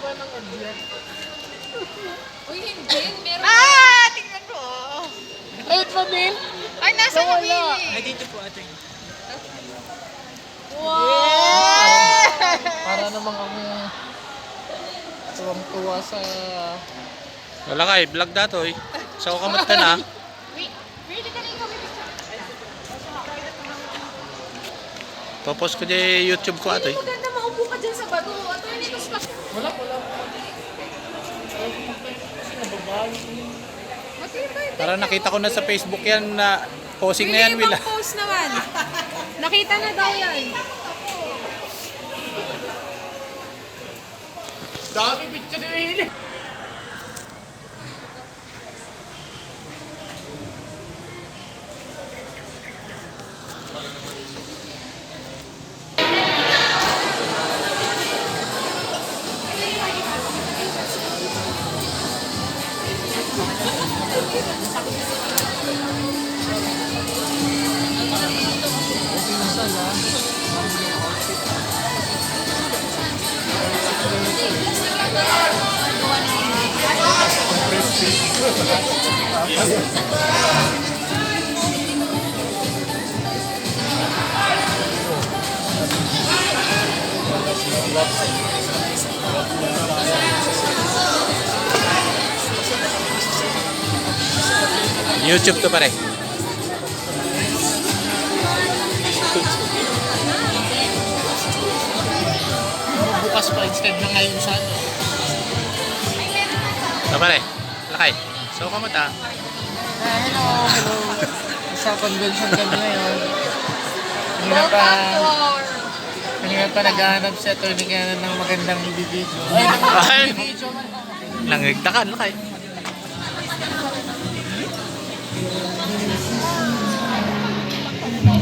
ba ng adyan? Uy, hindi. Meron. Tingnan mo. Ay, ito din. Ay, nasa Nawala. kabili. Ay, dito po ate. Para namang kami tuwang-tuwa sa... Wala ka eh, vlog dato eh. Sa ko kamot ka na. Really ka rin kami picture. Popos ko di YouTube ko ate. Hindi maganda maupo ka dyan sa bato. Attorney, ito sa... Wala. Kasi nababalo. Matibay. Para nakita ko na sa Facebook yan na posing na yan, Will. Ibang post naman. Nakita na daw yan. Dami picture ni Willie. YouTube to pare. Bukas pa instead na ngayon sa ano. Ito pare. Lakay. So kamot ah. Hello. Sa convention kami ngayon. Kanina pa naghahanap si attorney kaya ng magandang video. Ay, Ay! video man. Nangigdakan lakay.